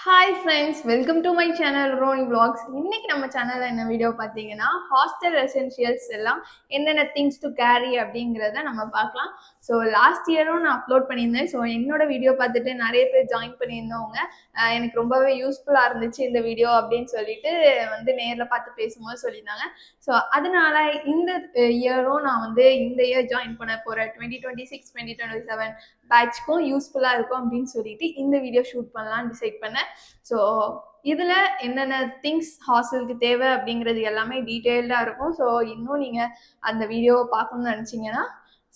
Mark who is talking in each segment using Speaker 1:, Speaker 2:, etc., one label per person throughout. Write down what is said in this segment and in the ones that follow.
Speaker 1: Hi friends, welcome to my channel Roni vlogs. இன்னைக்கு நம்ம சேனலில் என்ன வீடியோ பார்த்தீங்கன்னா ஹாஸ்டல் எசென்ஷியல்ஸ் எல்லாம் என்னென்ன திங்ஸ் டு கேரி அப்படிங்கிறத நம்ம பார்க்கலாம். ஸோ லாஸ்ட் இயரும் நான் அப்லோட் பண்ணியிருந்தேன். ஸோ என்னோட வீடியோ பார்த்துட்டு நிறைய பேர் ஜாயின் பண்ணியிருந்தவங்க எனக்கு ரொம்பவே யூஸ்ஃபுல்லாக இருந்துச்சு இந்த வீடியோ அப்படின்னு சொல்லிட்டு நேரில் பார்த்து பேசும்போது சொல்லியிருந்தாங்க. ஸோ அதனால இந்த இயரும் நான் இந்த இயர் ஜாயின் பண்ண போகிற 2026 2027 பேட்ச்க்கும் யூஸ்ஃபுல்லாக இருக்கும் அப்படின்னு சொல்லிட்டு இந்த வீடியோ ஷூட் பண்ணலான்னு டிசைட் பண்ணேன். ஸோ இதில் என்னென்ன திங்ஸ் ஹாஸ்டலுக்கு தேவை அப்படிங்கிறது எல்லாமே டீட்டெயில்டாக இருக்கும். ஸோ இன்னும் நீங்கள் அந்த வீடியோவை பார்க்கணும்னு நினச்சிங்கன்னா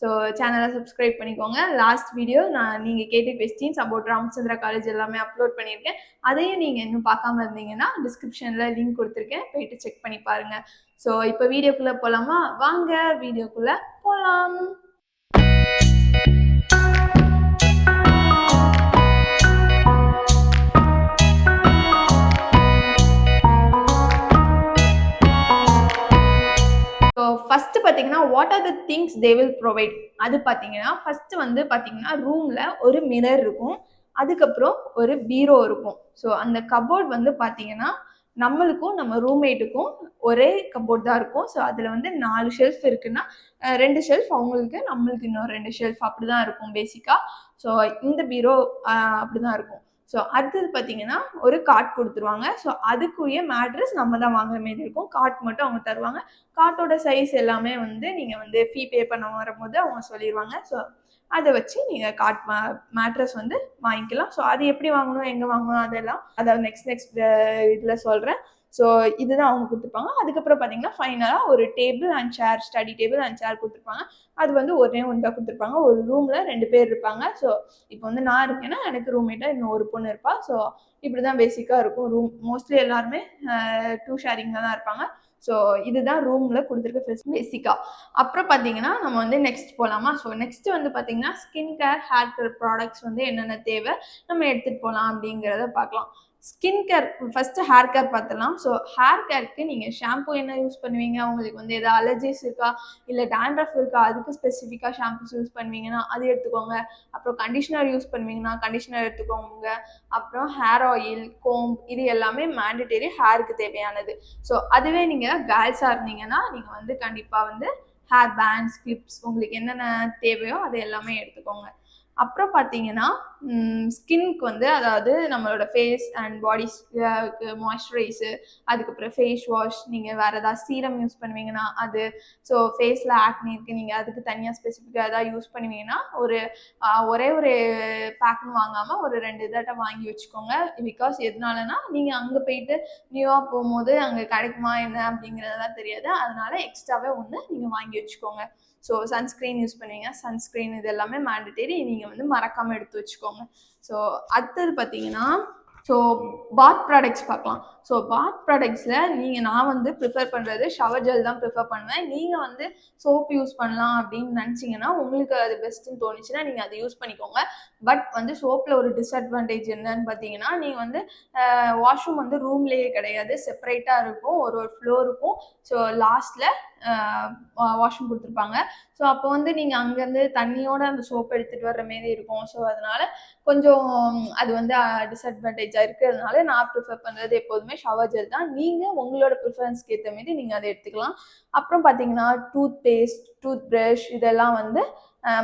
Speaker 1: ஸோ சேனலை சப்ஸ்கிரைப் பண்ணிக்கோங்க. லாஸ்ட் வீடியோ நீங்கள் கேட்ட கொஸ்டின்ஸ் அபவுட் ராமச்சந்திரா காலேஜ் எல்லாமே அப்லோட் பண்ணியிருக்கேன். அதையும் நீங்கள் இன்னும் பார்க்காம இருந்தீங்கன்னா டிஸ்கிரிப்ஷனில் லிங்க் கொடுத்துருக்கேன், போயிட்டு செக் பண்ணி பாருங்கள். ஸோ இப்போ வீடியோக்குள்ளே போகலாமா? வாங்க வீடியோக்குள்ளே போகலாம். ஃபர்ஸ்ட் பார்த்தீங்கன்னா what are the things they will provide. அது பார்த்தீங்கன்னா ஃபர்ஸ்ட் பார்த்தீங்கன்னா ரூம்ல ஒரு மிரர் இருக்கும், அதுக்கப்புறம் ஒரு பீரோ இருக்கும். ஸோ அந்த கபோர்ட் பார்த்தீங்கன்னா நம்மளுக்கும் நம்ம ரூம்மேட்டுக்கும் ஒரே கபோர்ட் தான் இருக்கும். ஸோ அதில் 4 ஷெல்ஃப் இருக்குன்னா 2 ஷெல்ஃப் அவங்களுக்கு, நம்மளுக்கு இன்னும் 2 ஷெல்ஃப் அப்படி தான் இருக்கும் பேசிக்காக. ஸோ இந்த பீரோ அப்படி தான் இருக்கும். ஸோ அடுத்தது பார்த்தீங்கன்னா ஒரு காட் கொடுத்துருவாங்க. ஸோ அதுக்குரிய மேட்ரஸ் நம்ம தான் வாங்குற மாரி இருக்கும். காட் மட்டும் அவங்க தருவாங்க. காட்டோட சைஸ் எல்லாமே நீங்கள் ஃபீ பே பண்ண வரும்போது அவங்க சொல்லிடுவாங்க. ஸோ அதை வச்சு நீங்கள் காட் மேட்ரஸ் வாங்கிக்கலாம். ஸோ அது எப்படி வாங்கணும், எங்கே வாங்கணும், அதெல்லாம் அதாவது நெக்ஸ்ட் இதில் சொல்கிறேன். ஸோ இதுதான் அவங்க கொடுத்துருப்பாங்க. அதுக்கப்புறம் பார்த்தீங்கன்னா ஃபைனலாக ஒரு table and chair, study table and chair கொடுத்துருப்பாங்க. அது ஒரே ஒன்று தான் கொடுத்துருப்பாங்க. ஒரு ரூமில் 2 பேர் இருப்பாங்க. ஸோ இப்போ நான் இருக்கேன்னா எனக்கு ரூம்மேட்டாக இன்னும் ஒரு பொண்ணு இருப்பா. ஸோ இப்படி தான் பேசிக்காக இருக்கும் ரூம். மோஸ்ட்லி எல்லாருமே 2 ஷேரிங்கில் தான் இருப்பாங்க. ஸோ இதுதான் ரூமில் கொடுத்துருக்க பேசிக்காக. அப்புறம் பார்த்தீங்கன்னா நம்ம நெக்ஸ்ட் போகலாமா? ஸோ நெக்ஸ்ட் பார்த்தீங்கன்னா skin care, hair care products என்னென்ன தேவை நம்ம எடுத்துகிட்டு போகலாம் அப்படிங்கிறத பார்க்கலாம். Skin care first hair care பார்த்துலாம். ஸோ ஹேர் கேருக்கு நீங்கள் ஷாம்பு என்ன யூஸ் பண்ணுவீங்க, உங்களுக்கு எதாவது அலர்ஜிஸ் இருக்கா, இல்லை டேண்ட்ரஃப் இருக்கா, அதுக்கு ஸ்பெசிஃபிக்காக ஷாம்பூஸ் யூஸ் பண்ணுவீங்கன்னா அது எடுத்துக்கோங்க. அப்புறம் கண்டிஷ்னர் யூஸ் பண்ணுவீங்கன்னா கண்டிஷ்னர் எடுத்துக்கோங்க. அப்புறம் ஹேர் ஆயில், கோம், இது எல்லாமே மேண்டட்டரி ஹேருக்கு தேவையானது. ஸோ அதுவே நீங்கள் கேர்ள்ஸாக இருந்தீங்கன்னா நீங்கள் கண்டிப்பாக ஹேர் பேண்ட்ஸ், கிளிப்ஸ், உங்களுக்கு என்னென்ன தேவையோ அது எல்லாமே எடுத்துக்கோங்க. அப்புறம் பார்த்தீங்கன்னா ஸ்கின்க்கு அதாவது நம்மளோட ஃபேஸ் அண்ட் பாடிஸ்க்கு மாய்ஸ்சரைஸு, அதுக்கப்புறம் ஃபேஸ் வாஷ், நீங்கள் வேறு ஏதாவது சீரம் யூஸ் பண்ணுவீங்கன்னா அது, ஸோ ஃபேஸில் ஆக்னி இருக்குது, நீங்கள் அதுக்கு தனியாக ஸ்பெசிஃபிக்காக ஏதாவது யூஸ் பண்ணுவீங்கன்னா ஒரே ஒரு பேக்னு வாங்காமல் ஒரு 2 இதாட்ட வாங்கி வச்சுக்கோங்க. பிகாஸ் எதனாலனா நீங்கள் அங்கே போயிட்டு நியூவாக போகும்போது அங்கே கிடைக்குமா என்ன அப்படிங்கிறதெல்லாம் தெரியாது. அதனால எக்ஸ்ட்ராவே ஒன்று நீங்கள் வாங்கி வச்சுக்கோங்க. ஸோ சன்ஸ்க்ரீன் யூஸ் பண்ணுவீங்க, சன்ஸ்க்ரீன் இது எல்லாமே மேண்டட்டரி, நீங்கள் மறக்காமல் எடுத்து வச்சுக்கோங்க. ஸோ அடுத்தது பார்த்தீங்கன்னா ஸோ பாத் ப்ராடக்ட்ஸ் பார்க்கலாம். ஸோ பாத் ப்ராடக்ட்ஸில் நான் ப்ரிஃபர் பண்ணுறது ஷவர் ஜெல் தான் ப்ரிஃபர் பண்ணுவேன். நீங்கள் சோப் யூஸ் பண்ணலாம் அப்படின்னு நினச்சிங்கன்னா, உங்களுக்கு அது பெஸ்ட்டுன்னு தோணுச்சுன்னா நீங்கள் அதை யூஸ் பண்ணிக்கோங்க. பட் சோப்பில் ஒரு டிஸ்அட்வான்டேஜ் என்னன்னு பார்த்தீங்கன்னா, நீங்கள் வாஷ்ரூம் ரூம்லேயே கிடையாது, செப்பரேட்டாக இருக்கும், ஒரு ஃப்ளோருக்கும். ஸோ லாஸ்ட்டில் வாஷ்ரூம் கொடுத்துருப்பாங்க. ஸோ அப்போ நீங்கள் அங்கேருந்து தண்ணியோட அந்த சோப் எடுத்துகிட்டு வர்ற மாரி இருக்கும். ஸோ அதனால கொஞ்சம் அது டிஸ்அட்வான்டேஜாக இருக்கிறதுனால நான் ப்ரிஃபர் பண்ணுறது எப்போதுமே ஷவர் ஜெல் தான். நீங்கள் உங்களோட ப்ரிஃபரன்ஸ்க்கு ஏற்ற மாரி நீங்கள் அதை எடுத்துக்கலாம். அப்புறம் பார்த்தீங்கன்னா டூத் பேஸ்ட், டூத் ப்ரஷ் இதெல்லாம்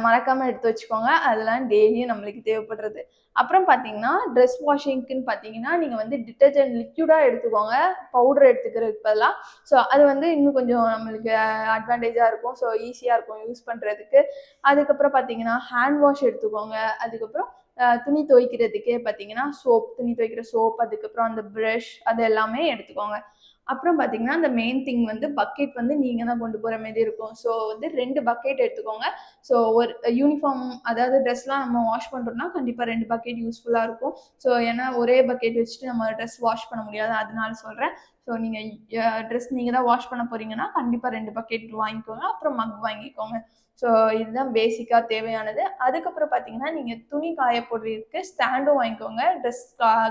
Speaker 1: மறக்காமல் எடுத்து வச்சுக்கோங்க. அதெல்லாம் டெய்லியும் நம்மளுக்கு தேவைப்படுறது. அப்புறம் பார்த்தீங்கன்னா ட்ரெஸ் வாஷிங்க்குன்னு பார்த்தீங்கன்னா நீங்கள் டிட்டர்ஜென்ட் லிக்யூடாக எடுத்துக்கோங்க, பவுடர் எடுத்துக்கிறதுக்கு பதிலாக. ஸோ அது இன்னும் கொஞ்சம் நம்மளுக்கு அட்வான்டேஜாக இருக்கும். ஸோ ஈஸியாக இருக்கும் யூஸ் பண்ணுறதுக்கு. அதுக்கப்புறம் பார்த்தீங்கன்னா ஹேண்ட் வாஷ் எடுத்துக்கோங்க. அதுக்கப்புறம் துணி துவைக்கிறதுக்கே பார்த்தீங்கன்னா துணி துவைக்கிற சோப், அதுக்கப்புறம் அந்த ப்ரஷ் அது எல்லாமே எடுத்துக்கோங்க. அப்புறம் பார்த்தீங்கன்னா அந்த மெயின் திங் பக்கெட் நீங்கள் தான் கொண்டு போகிற மாரி இருக்கும். ஸோ 2 பக்கெட் எடுத்துக்கோங்க. ஸோ ஒரு யூனிஃபார்ம் அதாவது ட்ரெஸ்லாம் நம்ம வாஷ் பண்ணுறோம்னா கண்டிப்பாக 2 பக்கெட் யூஸ்ஃபுல்லாக இருக்கும். ஸோ ஏன்னா ஒரே பக்கெட் வச்சுட்டு நம்ம ட்ரெஸ் வாஷ் பண்ண முடியாது, அதனால சொல்கிறேன். ஸோ நீங்கள் ட்ரெஸ் நீங்கள் தான் வாஷ் பண்ண போகிறீங்கன்னா கண்டிப்பாக 2 பக்கெட் வாங்கிக்கோங்க. அப்புறம் மக் வாங்கிக்கோங்க. ஸோ இதுதான் பேசிக்காக தேவையானது. அதுக்கப்புறம் பார்த்தீங்கன்னா நீங்கள் துணி காய போடுறதுக்கு ஸ்டாண்டும் வாங்கிக்கோங்க, ட்ரெஸ்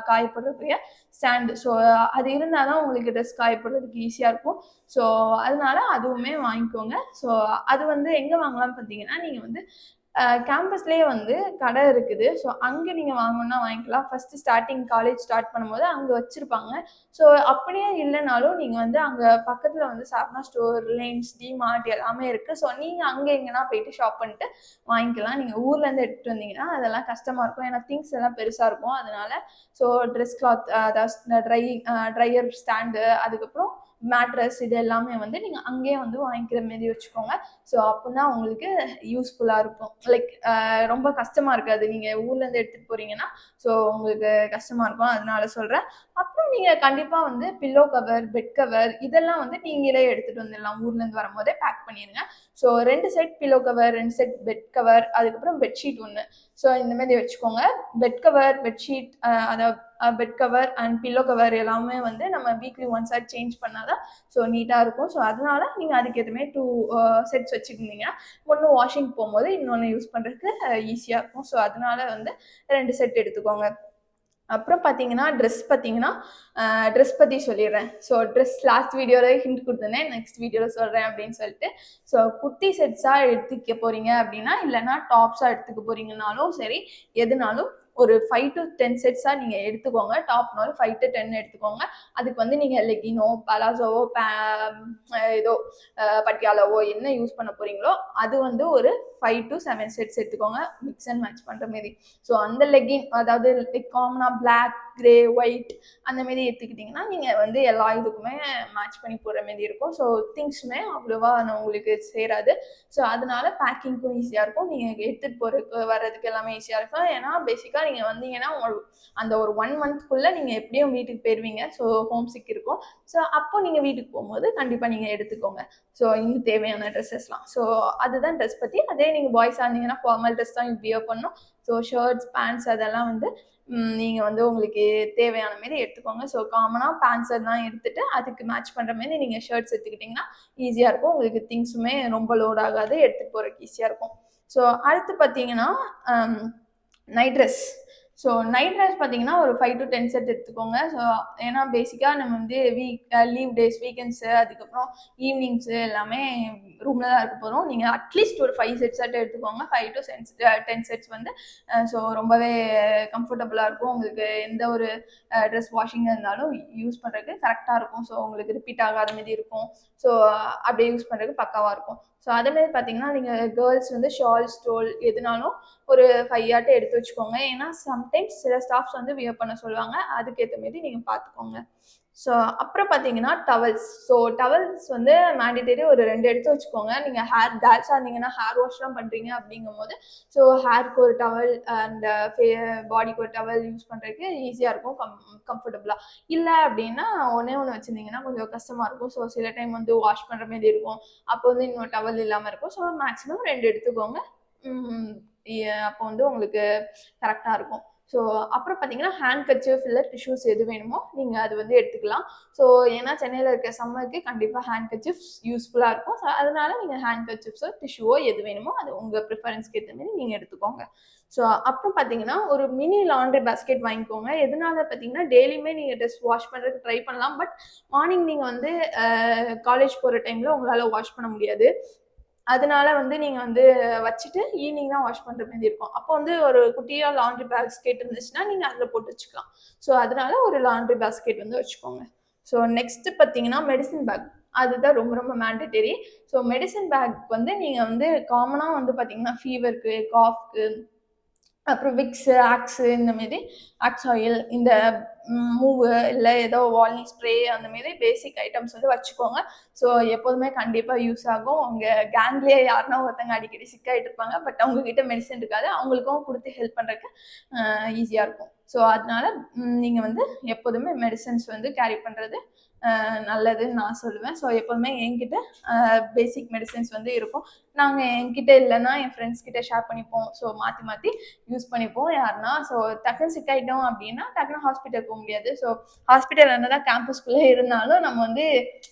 Speaker 1: காய போடுறதுக்குரிய ஸ்டாண்டு. ஸோ அது இருந்தால் தான் உங்களுக்கு ட்ரெஸ் காய போடுறதுக்கு ஈஸியாக இருக்கும். ஸோ அதனால அதுவுமே வாங்கிக்கோங்க. ஸோ அது எங்கே வாங்கலாம்னு பார்த்தீங்கன்னா நீங்கள் கேம்பஸ்லேயே வந்து கடை இருக்குது. ஸோ அங்கே நீங்கள் வாங்கணுன்னா வாங்கிக்கலாம். ஃபஸ்ட்டு ஸ்டார்டிங் காலேஜ் ஸ்டார்ட் பண்ணும்போது அங்கே வச்சுருப்பாங்க. ஸோ அப்படியே இல்லைனாலும் நீங்கள் வந்து அங்கே பக்கத்தில் வந்து சாப்னா ஸ்டோர், ரிலையன்ஸ், டிமார்ட் எல்லாமே இருக்குது. ஸோ நீங்கள் அங்கே எங்கன்னா போயிட்டு ஷாப் பண்ணிட்டு வாங்கிக்கலாம். நீங்கள் ஊர்லேருந்து எடுத்துகிட்டு வந்தீங்கன்னா அதெல்லாம் கஷ்டமாக இருக்கும். ஏன்னா திங்ஸ் எல்லாம் பெருசாக இருக்கும். அதனால ஸோ ட்ரெஸ் கிளாத், அதாவது ட்ரையர் ஸ்டாண்டு, அதுக்கப்புறம் மேட்ரஸ், இது எல்லாமே வந்து நீங்கள் அங்கேயே வந்து வாங்கிக்கிற மாரி வச்சுக்கோங்க. ஸோ அப்போ தான் உங்களுக்கு யூஸ்ஃபுல்லாக இருக்கும். லைக் ரொம்ப கஷ்டமாக இருக்காது. நீங்கள் ஊர்லேருந்து எடுத்துகிட்டு போகிறீங்கன்னா ஸோ உங்களுக்கு கஷ்டமாக இருக்கும். அதனால சொல்கிறேன். அப்புறம் நீங்கள் கண்டிப்பாக வந்து பில்லோ கவர், பெட் கவர் இதெல்லாம் வந்து நீங்களே எடுத்துகிட்டு வந்துடலாம். ஊர்லேருந்து வரும்போதே பேக் பண்ணிடுங்க. So 2 set pillow cover, 2 set bed cover, அதுக்கப்புறம் பெட்ஷீட் 1. ஸோ இந்தமாரி வச்சுக்கோங்க. பெட் கவர், பெட்ஷீட், அதாவது bed cover and pillow cover எல்லாமே வந்து நம்ம வீக்லி ஒன்ஸ் சேஞ்ச் பண்ணாதான் ஸோ நீட்டாக இருக்கும். ஸோ அதனால நீங்கள் அதுக்கேற்றமே 2 செட்ஸ் வச்சுருந்தீங்கன்னா ஒன்று வாஷிங் போகும்போது இன்னொன்று யூஸ் பண்ணுறதுக்கு ஈஸியாக இருக்கும். ஸோ அதனால வந்து 2 செட் எடுத்துக்கோங்க. அப்புறம் பார்த்தீங்கன்னா ட்ரெஸ் பற்றி சொல்லிடுறேன். ஸோ ட்ரெஸ் லாஸ்ட் வீடியோவில் ஹிண்ட் கொடுத்துருந்தேன், நெக்ஸ்ட் வீடியோவில் சொல்கிறேன் அப்படின்னு சொல்லிட்டு. ஸோ குர்த்தி செட்ஸாக எடுத்துக்க போகிறீங்க அப்படின்னா, இல்லைனா டாப்ஸாக எடுத்துக்க போகிறீங்கனாலும் சரி, எதுனாலும் ஒரு 5 to 10 செட்ஸாக நீங்கள் எடுத்துக்கோங்க. டாப்னாலும் 5 to 10 எடுத்துக்கோங்க. அதுக்கு வந்து நீங்கள் லெகினோ, பலாசோவோ, ஏதோ பட்டியாலாவோ என்ன யூஸ் பண்ண போகிறீங்களோ அது வந்து ஒரு 5 to 7 செட்ஸ் எடுத்துக்கோங்க, மிக்ஸ் அண்ட் மேட்ச் பண்ணுற மாரி. ஸோ அந்த லெகின், அதாவது காமனாக பிளாக், கிரே, ஒயிட் அந்த மாரி எடுத்துக்கிட்டிங்கன்னா நீங்கள் வந்து எல்லா இதுக்குமே மேட்ச் பண்ணி போடுற மாரி இருக்கும். ஸோ திங்ஸுமே அவ்வளோவா உங்களுக்கு சேராது. ஸோ அதனால பேக்கிங்க்கும் ஈஸியாக இருக்கும். நீங்கள் எடுத்துகிட்டு போகிறதுக்கு வர்றதுக்கு எல்லாமே ஈஸியாக இருக்கும். ஏன்னா பேசிக்காக நீங்கள் வந்தீங்கன்னா அந்த ஒரு 1 மந்த்க்குள்ளே நீங்கள் எப்படியும் வீட்டுக்கு போயிடுவீங்க. ஸோ ஹோம் சிக் இருக்கும். ஸோ அப்போ நீங்கள் வீட்டுக்கு போகும்போது கண்டிப்பாக நீங்கள் எடுத்துக்கோங்க. ஸோ இன்னும் தேவையான ட்ரெஸ்ஸஸ்லாம். ஸோ அதுதான் ட்ரெஸ் பற்றி. அதே நீங்கள் பாய்ஸாக இருந்தீங்கன்னா ஃபார்மல் ட்ரெஸ் தான் வியர் பண்ணணும். ஸோ ஷர்ட்ஸ், பேண்ட்ஸ் அதெல்லாம் வந்து நீங்கள் வந்து உங்களுக்கு தேவையான மாரி எடுத்துக்கோங்க. ஸோ காமனாக பேண்ட்ஸ் எல்லாம் எடுத்துகிட்டு அதுக்கு மேட்ச் பண்ணுற மாரி நீங்கள் ஷர்ட்ஸ் எடுத்துக்கிட்டிங்கன்னா ஈஸியாக இருக்கும். உங்களுக்கு திங்ஸுமே ரொம்ப லோட் ஆகாது, எடுத்துகிட்டு போகிறதுக்கு ஈஸியாக இருக்கும். ஸோ அடுத்து பார்த்தீங்கன்னா night dress. So night dress பார்த்தீங்கன்னா ஒரு 5 to 10 செட் எடுத்துக்கோங்க. ஸோ ஏன்னா பேசிக்காக நம்ம வந்து லீவ் டேஸ், வீக்கெண்ட்ஸு, அதுக்கப்புறம் ஈவினிங்ஸு எல்லாமே ரூமில் தான் இருக்க போகிறோம். நீங்கள் அட்லீஸ்ட் ஒரு 5 செட் எடுத்துக்கோங்க. 5 to 10 செட்ஸ் வந்து ஸோ ரொம்பவே கம்ஃபர்டபுளாக இருக்கும். உங்களுக்கு எந்த ஒரு ட்ரெஸ் வாஷிங் இருந்தாலும் யூஸ் பண்ணுறதுக்கு கரெக்டாக இருக்கும். ஸோ உங்களுக்கு ரிப்பீட் ஆகாத மாதிரி இருக்கும். ஸோ அப்படியே யூஸ் பண்ணுறதுக்கு பக்காவாக இருக்கும். ஸோ அதேமாதிரி பார்த்தீங்கன்னா நீங்கள் கேர்ள்ஸ் வந்து ஷால், ஸ்டோல் எதுனாலும் ஒரு 5 ஆட்டை எடுத்து வச்சுக்கோங்க. ஏன்னா சம்டைம்ஸ் சில ஸ்டாஃப்ஸ் வந்து வியர் பண்ண சொல்லுவாங்க. அதுக்கேற்ற மாரி நீங்கள் பார்த்துக்கோங்க. ஸோ அப்புறம் பார்த்தீங்கன்னா டவல்ஸ். ஸோ டவல்ஸ் வந்து மேண்டிட்டரி ஒரு 2 எடுத்து வச்சுக்கோங்க. நீங்கள் கேர்ள்ஸாக இருந்தீங்கன்னா ஹேர் வாஷ்லாம் பண்ணுறீங்க அப்படிங்கும்போது ஸோ ஹேருக்கு ஒரு டவல் அண்ட் பாடிக்கு ஒரு டவல் யூஸ் பண்ணுறதுக்கு ஈஸியாக இருக்கும், கம்ஃபர்டபுளாக. இல்லை அப்படின்னா ஒன்றே வச்சுருந்தீங்கன்னா கொஞ்சம் கஷ்டமாக இருக்கும். ஸோ சில டைம் வந்து வாஷ் பண்ணுற மாரி இருக்கும். அப்போ வந்து இன்னொரு டவல் இல்லாமல் இருக்கும். ஸோ மேக்ஸிமம் 2 எடுத்துக்கோங்க. அப்போ வந்து உங்களுக்கு கரெக்டாக இருக்கும். ஸோ அப்புறம் பார்த்தீங்கன்னா ஹேண்ட் கர்ச்சீஃப் இல்லை டிஷ்யூஸ் எது வேணுமோ நீங்கள் அது வந்து எடுத்துக்கலாம். ஸோ ஏன்னா சென்னையில் இருக்க சம்மருக்கு கண்டிப்பாக ஹேண்ட் கர்ச்சீஃப்ஸ் யூஸ்ஃபுல்லாக இருக்கும். ஸோ அதனால நீங்கள் ஹேண்ட் கர்ச்சீஃப்ஸோ டிஷ்யூவோ எது வேணுமோ அது உங்கள் ப்ரிஃபரன்ஸ்க்கு ஏற்ற மாதிரி நீங்கள் எடுத்துக்கோங்க. ஸோ அப்புறம் பார்த்தீங்கன்னா ஒரு மினி லாண்ட்ரி பேஸ்கெட் வாங்கிக்கோங்க. எதனால பார்த்தீங்கன்னா டெய்லியுமே நீங்கள் ட்ரெஸ் வாஷ் பண்ணுறதுக்கு ட்ரை பண்ணலாம். பட் மார்னிங் நீங்கள் வந்து காலேஜ் போகிற டைமில் உங்களால் வாஷ் பண்ண முடியாது. அதனால வந்து நீங்கள் வந்து வச்சுட்டு ஈவினிங் தான் வாஷ் பண்ணுற மாதிரி இருக்கும். அப்போ வந்து ஒரு குட்டியாக லாண்ட்ரி பேஸ்கெட் இருந்துச்சுன்னா நீங்கள் அதில் போட்டு வச்சுக்கலாம். ஸோ அதனால ஒரு லாண்ட்ரி பேஸ்கெட் வந்து வச்சுக்கோங்க. ஸோ நெக்ஸ்ட்டு பார்த்தீங்கன்னா மெடிசின் பேக். அதுதான் ரொம்ப ரொம்ப மேண்டட்டரி. ஸோ மெடிசின் பேக் வந்து நீங்கள் வந்து காமனாக வந்து பார்த்தீங்கன்னா ஃபீவருக்கு, காஃப்க்கு, அப்புறம் விக்ஸு, ஆக்ஸு, இந்தமாரி ஆக்ஸ் ஆயில், இந்த மூவு இல்லை ஏதோ வால்னி ஸ்ப்ரே அந்தமாரி பேசிக் ஐட்டம்ஸ் வந்து வச்சுக்கோங்க. ஸோ எப்போதுமே கண்டிப்பாக யூஸ் ஆகும். உங்கள் கேங்லேயே யாருன்னா ஒருத்தங்க அடிக்கடி சிக்காகிட்டு இருப்பாங்க. பட் அவங்கக்கிட்ட மெடிசன் இருக்காது. அவங்களுக்கும் கொடுத்து ஹெல்ப் பண்ணுறதுக்கு ஈஸியாக இருக்கும். ஸோ அதனால நீங்கள் வந்து எப்போதுமே மெடிசன்ஸ் வந்து கேரி பண்ணுறது நல்லதுன்னு நான் சொல்லுவேன். ஸோ எப்போதுமே என்கிட்ட பேசிக் மெடிசன்ஸ் வந்து இருக்கும். நாங்கள் என்கிட்ட இல்லைன்னா என் ஃப்ரெண்ட்ஸ் கிட்ட ஷேர் பண்ணிப்போம். ஸோ மாற்றி யூஸ் பண்ணிப்போம். யாருன்னா ஸோ டக்குன்னு சிக்காயிட்டோம் அப்படின்னா டக்குன்னு ஹாஸ்பிட்டலுக்கு போக முடியாது. ஸோ ஹாஸ்பிட்டல் என்னதான் கேம்பஸ்குள்ளே இருந்தாலும் நம்ம வந்து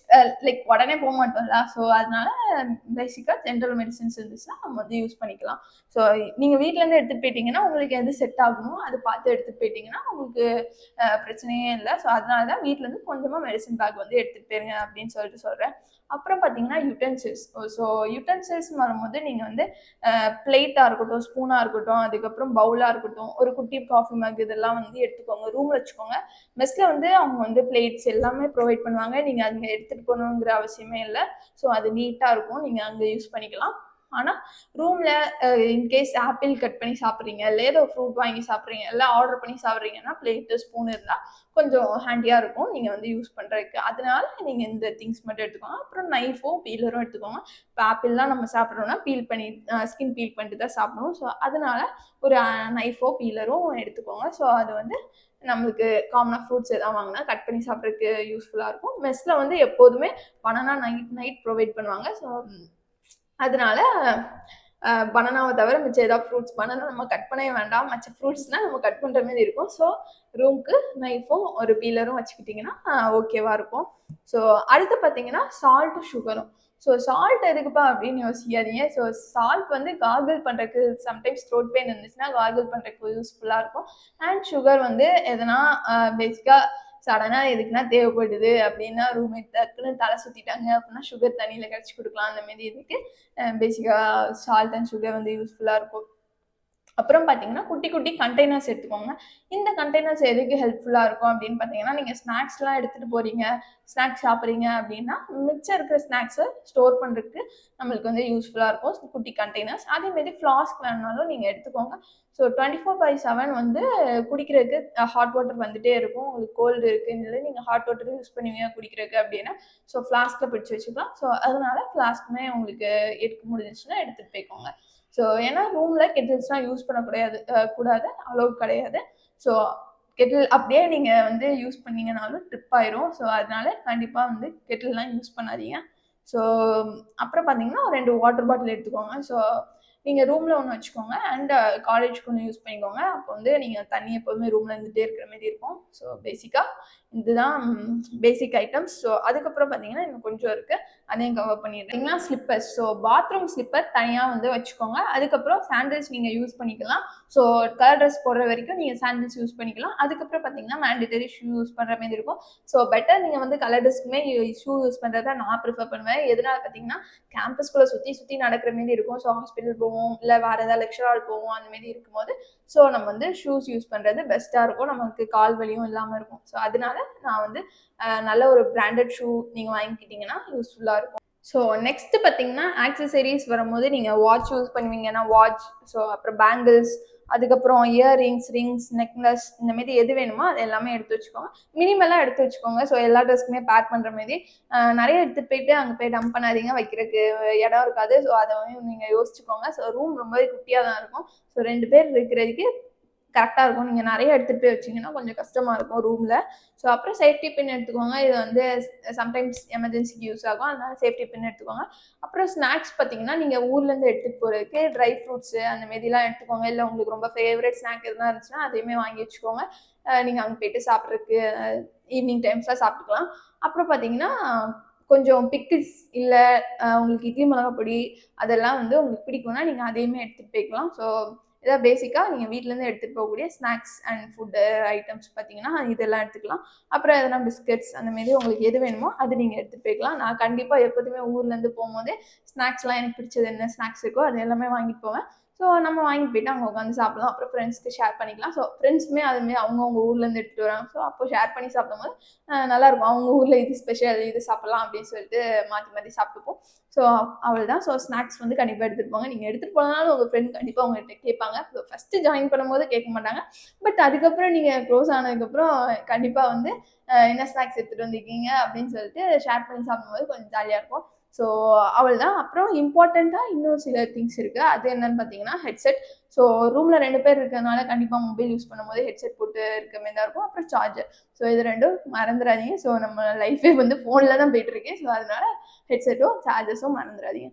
Speaker 1: லைக் உடனே போக மாட்டோம்ல. ஸோ அதனால பேசிக்காக ஜென்ரல் மெடிசின்ஸ் இருந்துச்சுன்னா நம்ம வந்து யூஸ் பண்ணிக்கலாம். ஸோ நீங்கள் வீட்டிலேருந்து எடுத்துகிட்டு போயிட்டீங்கன்னா உங்களுக்கு எது செட் ஆகுமோ அது பார்த்து எடுத்துகிட்டு போயிட்டீங்கன்னா உங்களுக்கு பிரச்சனையே இல்லை. ஸோ அதனால தான் வீட்டிலேருந்து கொஞ்சமாக மெடிசின் பேக் வந்து எடுத்துகிட்டு போயிருங்க அப்படின்னு சொல்கிறேன். அப்புறம் பார்த்தீங்கன்னா யுட்டென்சில்ஸ். ஸோ யுட்டென்சில்ஸ் வரும்போது நீங்கள் வந்து பிளேட்டாக இருக்கட்டும், ஸ்பூனாக இருக்கட்டும், அதுக்கப்புறம் பவுலாக இருக்கட்டும், ஒரு குட்டி காஃபி மக் இதெல்லாம் வந்து எடுத்துக்கோங்க, ரூமில் வச்சுக்கோங்க. மெஸ்ஸில் வந்து அவங்க வந்து பிளேட்ஸ் எல்லாமே ப்ரொவைட் பண்ணுவாங்க. நீங்கள் அங்கே எடுத்துகிட்டு போகணுங்கிற அவசியமே இல்லை. ஸோ அது நீட்டாக இருக்கும், நீங்கள் அங்கே யூஸ் பண்ணிக்கலாம். ஆனால் ரூமில் இன்கேஸ் ஆப்பிள் கட் பண்ணி சாப்பிட்றீங்க, இல்லை ஏதோ ஃப்ரூட் வாங்கி சாப்பிட்றீங்க, இல்லை ஆர்டர் பண்ணி சாப்பிட்றீங்கன்னா பிளேட்டு ஸ்பூன் இருந்தால் கொஞ்சம் ஹேண்டியாக இருக்கும் நீங்கள் வந்து யூஸ் பண்ணுறதுக்கு. அதனால நீங்கள் இந்த திங்ஸ் மட்டும் எடுத்துக்கோங்க. அப்புறம் நைஃபோ பீலரும் எடுத்துக்கோங்க. இப்போ ஆப்பிள்லாம் நம்ம சாப்பிட்றோன்னா பீல் பண்ணி ஸ்கின் பீல் பண்ணிட்டு தான் சாப்பிடுவோம். ஸோ அதனால ஒரு நைஃபோ பீலரும் எடுத்துக்கோங்க. ஸோ அது வந்து நம்மளுக்கு காமனாக ஃப்ரூட்ஸ் எதாவது வாங்கினா கட் பண்ணி சாப்பிட்றதுக்கு யூஸ்ஃபுல்லாக இருக்கும். மெஸ்ஸில் வந்து எப்போதுமே பனானா நைட் ப்ரொவைட் பண்ணுவாங்க. ஸோ அதனால பனானாவை தவிர மிச்சம் ஏதாவது ஃப்ரூட்ஸ், பனானா நம்ம கட் பண்ணவே வேண்டாம், மற்ற ஃப்ரூட்ஸ்னால் நம்ம கட் பண்ணுற மாதிரி இருக்கும். ஸோ ரூமுக்கு நைஃபும் ஒரு பீலரும் வச்சுக்கிட்டிங்கன்னா ஓகேவாக இருக்கும். ஸோ அடுத்து பார்த்தீங்கன்னா சால்ட்டு சுகரும். ஸோ சால்ட் எதுக்குப்பா அப்படின்னு யோசிக்காதீங்க. ஸோ சால்ட் வந்து கார்கிள் பண்ணுறதுக்கு, சம்டைம்ஸ் த்ரோட் பெயின் இருந்துச்சுன்னா கார்கிள் பண்ணுறதுக்கு யூஸ்ஃபுல்லாக இருக்கும். அண்ட் சுகர் வந்து எதனா பேசிக்காக சடனாக எதுக்குன்னா தேவைப்படுது அப்படின்னா, ரூம்மேட் டக்குன்னு தலை சுற்றிட்டாங்க அப்படின்னா சுகர் தண்ணியில் கரைச்சி கொடுக்கலாம். அந்த மாதிரி இதுக்கு பேசிக்காக சால்ட் அண்ட் சுகர் வந்து யூஸ்ஃபுல்லாக இருக்கும். அப்புறம் பார்த்தீங்கன்னா குட்டி குட்டி கண்டெய்னர்ஸ் எடுத்துக்கோங்க. இந்த கண்டெய்னர்ஸ் எதுக்கு ஹெல்ப்ஃபுல்லாக இருக்கும் அப்படின்னு பார்த்தீங்கன்னா, நீங்கள் ஸ்நாக்ஸ்லாம் எடுத்துகிட்டு போகிறீங்க, ஸ்நாக்ஸ் சாப்பிட்றீங்க அப்படின்னா மிச்சம் இருக்கிற ஸ்நாக்ஸை ஸ்டோர் பண்ணுறதுக்கு நம்மளுக்கு வந்து யூஸ்ஃபுல்லாக இருக்கும் குட்டி கண்டெய்னர்ஸ். அதேமாரி ஃப்ளாஸ்க் வேணுனாலும் நீங்கள் எடுத்துக்கோங்க. ஸோ 24/7 வந்து குடிக்கிறதுக்கு ஹாட் வாட்டர் வந்துகிட்டே இருக்கும். உங்களுக்கு கோல்டு இருக்குன்னு நீங்கள் ஹாட் வாட்டர் யூஸ் பண்ணுவீங்க குடிக்கிறதுக்கு அப்படின்னா, ஸோ ஃப்ளாஸ்கில் பிடிச்சி வச்சுக்கலாம். ஸோ அதனால ஃப்ளாஸ்க்குமே உங்களுக்கு எடுக்க முடிஞ்சிச்சுன்னா எடுத்துகிட்டு போய்க்கோங்க. ஸோ ஏன்னா ரூமில் கெட்டில்ஸ்லாம் யூஸ் பண்ணக்கூடாது கூடாது, அலோவ் கிடையாது. ஸோ கெட்டில் அப்படியே நீங்கள் வந்து யூஸ் பண்ணிங்கனாலும் ட்ரிப் ஆயிரும். ஸோ அதனால கண்டிப்பாக வந்து கெட்டில்லாம் யூஸ் பண்ணாதீங்க. ஸோ அப்புறம் பார்த்தீங்கன்னா ஒரு 2 வாட்டர் பாட்டில் எடுத்துக்கோங்க. ஸோ நீங்கள் ரூமில் ஒன்று வச்சுக்கோங்க அண்ட் காலேஜுக்கு ஒன்று யூஸ் பண்ணிக்கோங்க. அப்போ வந்து நீங்கள் தண்ணி எப்போதுமே ரூமில் இருந்துகிட்டே இருக்கிற மாதிரி இருக்கும். ஸோ பேசிக்காக இதுதான் பேசிக் ஐட்டம்ஸ். ஸோ அதுக்கப்புறம் பார்த்தீங்கன்னா இன்னும் கொஞ்சம் இருக்குது, அதையும் கவர் பண்ணிடுறீங்கன்னா ஸ்லிப்பர்ஸ். ஸோ பாத்ரூம் ஸ்லிப்பர் தனியாக வந்து வச்சுக்கோங்க. அதுக்கப்புறம் சாண்டில்ஸ் நீங்கள் யூஸ் பண்ணிக்கலாம். ஸோ கலர் ட்ரெஸ் போடுற வரைக்கும் நீங்கள் சாண்டில்ஸ் யூஸ் பண்ணிக்கலாம். அதுக்கப்புறம் பார்த்தீங்கன்னா மேண்டேட்டரி ஷூ யூஸ் பண்ணுற மாதிரி இருக்கும். ஸோ பெட்டர் நீங்கள் வந்து கலர் ட்ரெஸ்க்குமே ஷூ யூஸ் பண்ணுறத நான் ப்ரிஃபர் பண்ணுவேன். எதனால பார்த்தீங்கன்னா கேம்பஸ்குள்ளே சுற்றி நடக்கிற மாதிரி இருக்கும். ஸோ ஹாஸ்பிட்டல் போவோம், இல்லை வேறு ஏதாவது லெக்சர் ஹால் போவோம், அந்த மாதிரி இருக்கும்போது ஸோ நம்ம வந்து ஷூஸ் யூஸ் பண்ணுறது பெஸ்ட்டாக இருக்கும். நமக்கு கால் வலியும் இல்லாமல் இருக்கும். ஸோ அதனால நான் வந்து நல்ல ஒரு பிராண்டட் ஷூ நீங்கள் வாங்கிக்கிட்டிங்கன்னா யூஸ்ஃபுல்லாக இருக்கும். ஸோ நெக்ஸ்ட்டு பார்த்தீங்கன்னா ஆக்சசரிஸ் வரும்போது நீங்கள் வாட்ச் யூஸ் பண்ணுவீங்கன்னா வாட்ச், ஸோ அப்புறம் பேங்கிள்ஸ், அதுக்கப்புறம் இயர்ரிங்ஸ், ரிங்ஸ், நெக்லஸ், இந்தமாரி எது வேணுமோ அது எல்லாமே எடுத்து வச்சுக்கோங்க. மினிமலாக எடுத்து வச்சுக்கோங்க. ஸோ எல்லா ட்ரெஸ்க்குமே பேக் பண்ணுற மாரி நிறைய எடுத்துகிட்டு போயிட்டு அங்கே போய் டம்ப் பண்ணாதீங்க, வைக்கிறதுக்கு இடம் இருக்காது. ஸோ அதை நீங்கள் யோசிச்சுக்கோங்க. ஸோ ரூம் ரொம்பவே குட்டியாக தான் இருக்கும். ஸோ 2 பேர் இருக்கிறதுக்கு கரெக்டாக இருக்கும். நீங்கள் நிறைய எடுத்துகிட்டு போய் வச்சிங்கன்னா கொஞ்சம் கஷ்டமாக இருக்கும் ரூமில். ஸோ அப்புறம் சேஃப்டி பின் எடுத்துக்கோங்க. இது வந்து சம்டைம்ஸ் எமர்ஜென்சிக்கு யூஸ் ஆகும், அதனால சேஃப்டி பின் எடுத்துக்கோங்க. அப்புறம் ஸ்நாக்ஸ் பார்த்தீங்கன்னா நீங்கள் ஊர்லேருந்து எடுத்துகிட்டு போகிறதுக்கு ட்ரை ஃப்ரூட்ஸு அந்த மாரிலாம் எடுத்துக்கோங்க. இல்லை உங்களுக்கு ரொம்ப ஃபேவரட் ஸ்நாக் எதுனா இருந்துச்சுன்னா அதையுமே வாங்கி வச்சுக்கோங்க. நீங்கள் அங்கே போய்ட்டு சாப்பிட்றதுக்கு ஈவினிங் டைம்ஸ்லாம் சாப்பிட்டுக்கலாம். அப்புறம் பார்த்தீங்கன்னா கொஞ்சம் பிக்கிள்ஸ், இல்லை உங்களுக்கு இட்லி மிளகா பொடி அதெல்லாம் வந்து உங்களுக்கு பிடிக்கும்னா நீங்கள் அதையுமே எடுத்துகிட்டு போய்க்கலாம். ஸோ இதான் பேசிக்காக நீங்கள் வீட்டிலேருந்து எடுத்துகிட்டு போகக்கூடிய ஸ்நாக்ஸ் அண்ட் ஃபுட்டு ஐட்டம்ஸ் பார்த்தீங்கன்னா இதெல்லாம் எடுத்துக்கலாம். அப்புறம் எதனா பிஸ்கெட்ஸ் அந்தமாரி உங்களுக்கு எது வேணுமோ அது நீங்கள் எடுத்துகிட்டு போய்க்கலாம். நான் கண்டிப்பாக எப்போதுமே ஊர்லேருந்து போகும்போதே ஸ்நாக்ஸ்லாம் எனக்கு பிடிச்சது என்ன ஸ்நாக்ஸ் இருக்கோ அது எல்லாமே வாங்கிட்டு போவேன். ஸோ நம்ம வாங்கிட்டு போய்ட்டு அங்கே உட்காந்து சாப்பிடலாம். அப்புறம் ஃப்ரெண்ட்ஸ்க்கு ஷேர் பண்ணிக்கலாம். ஸோ ஃப்ரெண்ட்ஸுமே அதுமாரி அவங்கவுங்க ஊர்லேருந்து எடுத்துகிட்டு வராங்க. ஸோ அப்போ ஷேர் பண்ணி சாப்பிடும்போது நல்லாயிருக்கும். அவங்க ஊரில் இது ஸ்பெஷல், இது சாப்பிட்லாம் அப்படின்னு சொல்லிட்டு மாற்றி மாற்றி சாப்பிட்டுப்போம். ஸோ அவ்வளோதான். ஸோ ஸ்நாக்ஸ் வந்து கண்டிப்பாக எடுத்துகிட்டு போங்க. நீங்கள் எடுத்துகிட்டு போனாலும் உங்கள் ஃப்ரெண்ட் கண்டிப்பாக உங்கள்கிட்ட கேட்பாங்க. ஸோ ஃபஸ்ட்டு ஜாயின் பண்ணும்போது கேட்க மாட்டாங்க. பட் அதுக்கப்புறம் நீங்கள் க்ளோஸ் ஆனதுக்கப்புறம் கண்டிப்பாக வந்து என்ன ஸ்நாக்ஸ் எடுத்துகிட்டு வந்திருக்கீங்க அப்படின்னு சொல்லிட்டு ஷேர் பண்ணி சாப்பிடும்போது கொஞ்சம் ஜாலியாக இருக்கும். ஸோ அவ்வளோதான். அப்புறம் இம்பார்ட்டண்ட்டாக இன்னும் சில திங்ஸ் இருக்குது. அது என்னென்னு பார்த்தீங்கன்னா ஹெட்செட். ஸோ ரூமில் 2 பேர் இருக்கிறதுனால கண்டிப்பாக மொபைல் யூஸ் பண்ணும்போது ஹெட்செட் போட்டு இருக்க மாதிரி தான் இருக்கும். அப்புறம் சார்ஜர். ஸோ இது 2ம் மறந்துடாதீங்க. ஸோ நம்ம லைஃபே வந்து ஃபோனில் தான் போய்ட்டுருக்கு. ஸோ அதனால் ஹெட்செட்டும் சார்ஜர்ஸும் மறந்துடாதீங்க.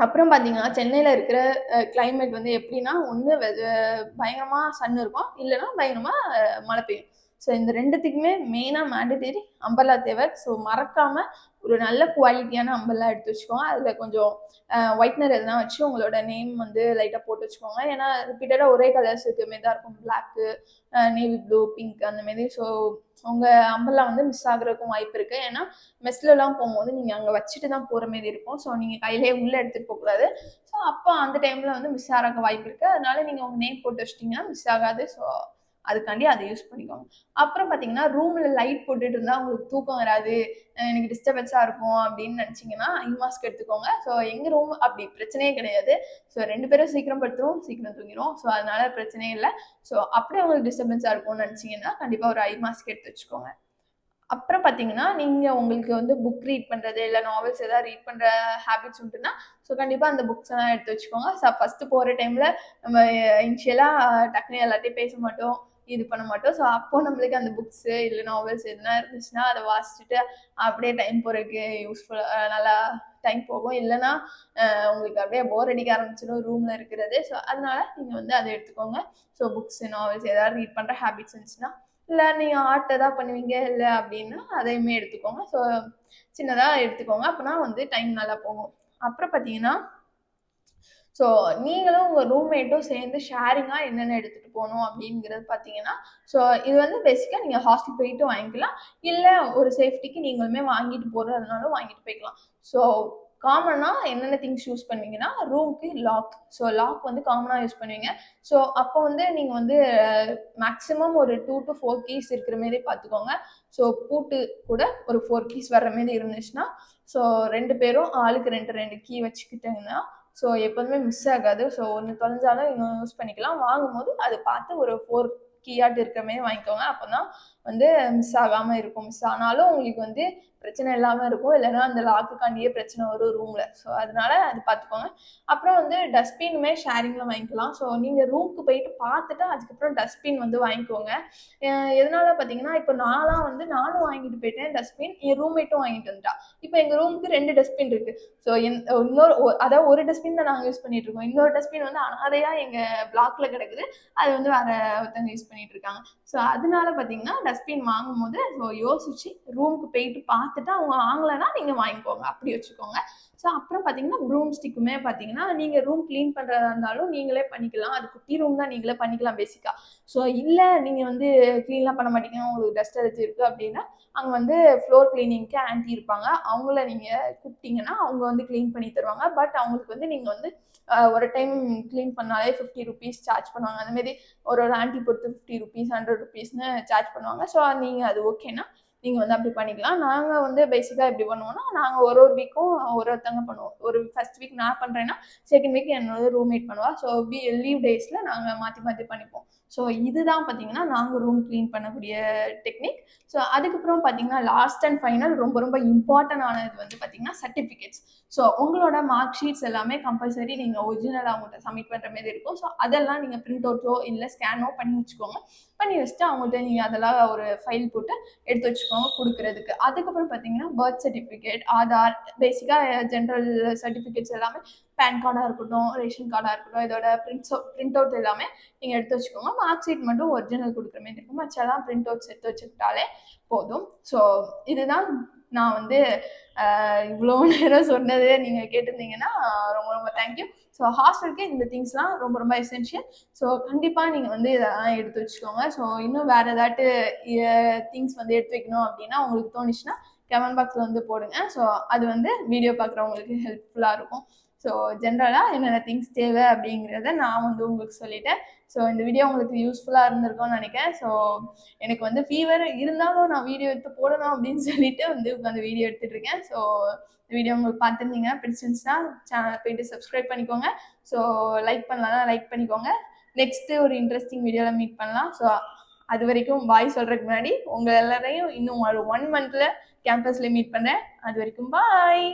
Speaker 1: அப்புறம் பார்த்தீங்கன்னா சென்னையில் இருக்கிற கிளைமேட் வந்து எப்படின்னா ஒன்று பயங்கரமாக சன் இருக்கும், இல்லைன்னா பயங்கரமாக மழை பெய்யும். ஸோ இந்த ரெண்டுத்துக்குமே மெயினாக மேண்டேட்டரி அம்பர்லா தேவை. ஸோ மறக்காமல் ஒரு நல்ல குவாலிட்டியான அம்பர்லா எடுத்து வச்சுக்கோங்க. அதில் கொஞ்சம் ஒயிட்னர் எதுனா வச்சு உங்களோட நேம் வந்து லைட்டாக போட்டு வச்சுக்கோங்க. ஏன்னா ரிப்பீட்டடாக ஒரே கலர்ஸ் இருக்குமே தான் இருக்கும், பிளாக்கு, நேவி ப்ளூ, பிங்க் அந்த மாரி. ஸோ உங்கள் அம்பர்லா வந்து மிஸ் ஆகுறதுக்கும் வாய்ப்பு இருக்குது. ஏன்னா மெஸ்லலாம் போகும்போது நீங்கள் அங்கே வச்சுட்டு தான் போகிற மாரி இருக்கும். ஸோ நீங்கள் கையிலே உள்ளே எடுத்துகிட்டு போகக்கூடாது. ஸோ அப்போ அந்த டைமில் வந்து மிஸ் ஆகிறக்கு வாய்ப்பு இருக்குது. அதனால நீங்கள் உங்கள் நேம் போட்டு வச்சிட்டிங்கன்னா மிஸ் ஆகாது. ஸோ அதுக்காண்டி அதை யூஸ் பண்ணிக்கோங்க. அப்புறம் பார்த்தீங்கன்னா ரூமில் லைட் போட்டுட்டு இருந்தால் உங்களுக்கு தூக்கம் வராது, எனக்கு டிஸ்டர்பன்ஸாக இருக்கும் அப்படின்னு நினச்சிங்கன்னா ஐ மாஸ்க் எடுத்துக்கோங்க. ஸோ எங்கள் ரூம் அப்படி பிரச்சனையே கிடையாது. ஸோ 2 பேரும் சீக்கிரம் படுத்துரும், சீக்கிரம் தூங்கிடும். ஸோ அதனால பிரச்சனையே இல்லை. ஸோ அப்படியே உங்களுக்கு டிஸ்டர்பன்ஸாக இருக்கும்னு நினச்சிங்கன்னா கண்டிப்பாக ஒரு ஐ மாஸ்க் எடுத்து வச்சுக்கோங்க. அப்புறம் பார்த்தீங்கன்னா நீங்கள் உங்களுக்கு வந்து புக் ரீட் பண்ணுறது இல்லை நாவல்ஸ் எதாவது ரீட் பண்ணுற ஹேபிட்ஸ் உண்டுன்னா ஸோ கண்டிப்பாக அந்த புக்ஸ் எல்லாம் எடுத்து வச்சுக்கோங்க. ஃபஸ்ட்டு போகிற டைமில் நம்ம இனிஷியலாக டக்குனு எல்லாத்தையும் பேச மாட்டோம், இது பண்ண மாட்டோம். ஸோ அப்போ நம்மளுக்கு அந்த புக்ஸு இல்லை நாவல்ஸ் எதுனா இருந்துச்சுன்னா அதை வாசிச்சுட்டு அப்படியே டைம் போகிறதுக்கு யூஸ்ஃபுல்லாக நல்லா டைம் போகும். இல்லைன்னா உங்களுக்கு அப்படியே போர் அடிக்க ஆரம்பிச்சிடும் ரூமில் இருக்கிறது. ஸோ அதனால நீங்கள் வந்து அதை எடுத்துக்கோங்க. ஸோ புக்ஸு நாவல்ஸ் எதாவது ரீட் பண்ணுற ஹேபிட்ஸ் இருந்துச்சுன்னா, இல்லை நீங்கள் ஆர்ட் எதாவது பண்ணுவீங்க இல்லை அப்படின்னா அதையுமே எடுத்துக்கோங்க. ஸோ சின்னதாக எடுத்துக்கோங்க, அப்போனா வந்து டைம் நல்லா போகும். அப்புறம் பார்த்தீங்கன்னா ஸோ நீங்களும் உங்கள் ரூம்மேட்டும் சேர்ந்து ஷேரிங்காக என்னென்ன எடுத்துகிட்டு போகணும் அப்படிங்கிறது பார்த்தீங்கன்னா, ஸோ இது வந்து பேசிக்காக நீங்கள் ஹாஸ்டல் போயிட்டு வாங்கிக்கலாம், இல்லை ஒரு சேஃப்டிக்கு நீங்களுமே வாங்கிட்டு போகிறதுனாலும் வாங்கிட்டு போய்க்கலாம். ஸோ காமனாக என்னென்ன திங்ஸ் யூஸ் பண்ணுவீங்கன்னா, ரூமுக்கு லாக். ஸோ லாக் வந்து காமனாக யூஸ் பண்ணுவீங்க. ஸோ அப்போ வந்து நீங்கள் வந்து மேக்ஸிமம் ஒரு 2 to 4 கீஸ் இருக்கிற மாரி பார்த்துக்கோங்க. ஸோ பூட்டு கூட ஒரு 4 கீஸ் வர்ற மாரி இருந்துச்சுன்னா, ஸோ 2 பேரும் ஆளுக்கு 2 கீ வச்சுக்கிட்டிங்கன்னா ஸோ எப்போதுமே மிஸ் ஆகாது. ஸோ ஒன்று தொலைஞ்சாலும் இன்னும் யூஸ் பண்ணிக்கலாம். வாங்கும்போது அதை பார்த்து ஒரு 4 கீயாட்டு இருக்கிற மாரி வாங்கிக்கோங்க. அப்போ தான் வந்து மிஸ் ஆகாமல் இருக்கும். மிஸ் ஆனாலும் உங்களுக்கு வந்து பிரச்சனை இல்லாமல் இருக்கும். இல்லைன்னா அந்த லாக்குக்காண்டியே பிரச்சனை வரும் ரூமில். ஸோ அதனால அது பார்த்துக்கோங்க. அப்புறம் வந்து டஸ்ட்பினுமே ஷேரிங்கில் வாங்கிக்கலாம். ஸோ நீங்கள் ரூமுக்கு போயிட்டு பார்த்துட்டு அதுக்கப்புறம் டஸ்ட்பின் வந்து வாங்கிக்கோங்க. எதனால பார்த்தீங்கன்னா, இப்போ நானும் வாங்கிட்டு போயிட்டேன் டஸ்ட்பின், என் ரூம்மேட்டும் வாங்கிட்டு வந்துட்டா. இப்போ எங்கள் ரூமுக்கு 2 டஸ்ட்பின் இருக்குது. ஸோ அதாவது ஒரு டஸ்ட்பின் தான் நாங்கள் யூஸ் பண்ணிட்டு இருக்கோம். இன்னொரு டஸ்ட்பின் வந்து அனாதையாக எங்கள் பிளாக்ல கிடக்குது. அது வந்து வேற ஒருத்தவங்க யூஸ் பண்ணிட்டு இருக்காங்க. ஸோ அதனால பார்த்தீங்கன்னா டஸ்ட்பின் வாங்கும்போது ஸோ யோசிச்சு ரூமுக்கு போயிட்டு பார்த்துட்டு அவங்க வாங்கலைன்னா நீங்கள் வாங்கிக்கோங்க, அப்படி வச்சுக்கோங்க. ஸோ அப்புறம் பார்த்தீங்கன்னா ப்ரூம் ஸ்டிக்குமே பார்த்தீங்கன்னா நீங்கள் ரூம் க்ளீன் பண்ணுறதா இருந்தாலும் நீங்களே பண்ணிக்கலாம். அது குட்டி ரூம் தான், நீங்களே பண்ணிக்கலாம் பேசிக்காக. ஸோ இல்லை நீங்கள் வந்து க்ளீன்லாம் பண்ண மாட்டீங்க, உங்களுக்கு டஸ்ட் அலர்ஜி இருக்குது அப்படின்னா அங்கே வந்து ஃப்ளோர் கிளீனிங்க்கு ஆன்ட்டி இருப்பாங்க. அவங்கள நீங்கள் கூப்பிட்டீங்கன்னா அவங்க வந்து க்ளீன் பண்ணி தருவாங்க. பட் அவங்களுக்கு வந்து நீங்கள் வந்து ஒரு டைம் க்ளீன் பண்ணாலே 50 rupees சார்ஜ் பண்ணுவாங்க. அந்தமாரி ஒரு ஆன்ட்டி பொறுத்து 50 rupees 100 rupeesனு சார்ஜ் பண்ணுவாங்க. ஸோ நீங்கள் அது ஓகேனா நீங்கள் வந்து அப்படி பண்ணிக்கலாம். நாங்கள் வந்து பேசிக்காக எப்படி பண்ணுவோம்னா, நாங்கள் ஒரு வீக்கும் ஒருத்தவங்க பண்ணுவோம். ஒரு ஃபர்ஸ்ட் வீக் நான் பண்ணுறேன்னா செகண்ட் வீக் என்னோட ரூம்மேட் பண்ணுவா. ஸோ லீவ் டேஸில் நாங்கள் மாற்றி மாற்றி பண்ணிப்போம். ஸோ இதுதான் பார்த்தீங்கன்னா நாங்கள் ரூம் க்ளீன் பண்ணக்கூடிய டெக்னிக். ஸோ அதுக்கப்புறம் பார்த்தீங்கன்னா லாஸ்ட் அண்ட் ஃபைனல் ரொம்ப ரொம்ப இம்பார்ட்டன்ட் ஆனது வந்து பார்த்தீங்கன்னா சர்டிஃபிகேட்ஸ். ஸோ உங்களோட மார்க் ஷீட்ஸ் எல்லாமே கம்பல்சரி நீங்கள் ஒரிஜினல் அவங்கள்ட்ட சப்மிட் பண்ணுற மாதிரி இருக்கும். ஸோ அதெல்லாம் நீங்கள் பிரிண்ட் அவுட்டோ இல்லை ஸ்கேனோ பண்ணி வச்சுக்கோங்க. பண்ணி வச்சுட்டு அவங்கள்ட்ட நீங்கள் அதெல்லாம் ஒரு ஃபைல் போட்டு எடுத்து வச்சுக்கோங்க கொடுக்குறதுக்கு. அதுக்கப்புறம் பார்த்தீங்கன்னா பர்த் சர்டிஃபிகேட், ஆதார், பேசிக்காக ஜென்ரல் சர்டிஃபிகேட்ஸ் எல்லாமே பேன் கார்டாக இருக்கட்டும், ரேஷன் கார்டாக இருக்கட்டும், இதோட பிரிண்ட் அவுட் எல்லாமே நீங்கள் எடுத்து வச்சுக்கோங்க. மார்க் ஷீட் மட்டும் ஒரிஜினல் கொடுக்குற மாதிரி இருக்கும். மற்றெல்லாம் பிரிண்ட் அவுட்ஸ் எடுத்து வச்சுக்கிட்டாலே போதும். ஸோ இதுதான் நான் வந்து இவ்வளோ நேரம் சொன்னது. நீங்கள் கேட்டிருந்தீங்கன்னா ரொம்ப ரொம்ப தேங்க்யூ. ஸோ ஹாஸ்டலுக்கு இந்த திங்ஸ்லாம் ரொம்ப ரொம்ப எசென்ஷியல். ஸோ கண்டிப்பாக நீங்கள் வந்து இதெல்லாம் எடுத்து வச்சுக்கோங்க. ஸோ இன்னும் வேறு ஏதாட்டு திங்ஸ் வந்து எடுத்து வைக்கணும் அப்படின்னா உங்களுக்கு தோணுச்சுன்னா கமெண்ட் பாக்ஸில் வந்து போடுங்க. ஸோ அது வந்து வீடியோ பார்க்குறவங்களுக்கு ஹெல்ப்ஃபுல்லாக இருக்கும். ஸோ ஜென்ரலாக என்னென்ன திங்ஸ் தேவை அப்படிங்கிறத நான் வந்து உங்களுக்கு சொல்லிட்டேன். ஸோ இந்த வீடியோ உங்களுக்கு யூஸ்ஃபுல்லாக இருந்திருக்கும்னு நினைக்கிறேன். ஸோ எனக்கு வந்து ஃபீவர் இருந்தாலும் நான் வீடியோ எடுத்து போடணும் அப்படின்னு சொல்லிட்டு வந்து உட்காந்து வீடியோ எடுத்துகிட்டு இருக்கேன். ஸோ இந்த வீடியோ உங்களுக்கு பார்த்துருந்தீங்கன்னா பிடிச்சிருந்துச்சுன்னா சேனல் போயிட்டு சப்ஸ்கிரைப் பண்ணிக்கோங்க. ஸோ லைக் பண்ணலாம்னா லைக் பண்ணிக்கோங்க. நெக்ஸ்ட்டு ஒரு இன்ட்ரெஸ்டிங் வீடியோவில் மீட் பண்ணலாம். ஸோ அது வரைக்கும் பாய் சொல்கிறதுக்கு முன்னாடி உங்கள் எல்லாரையும் இன்னும் ஒரு 1 monthல கேம்பஸில் மீட் பண்ணுறேன். அது வரைக்கும் பாய்.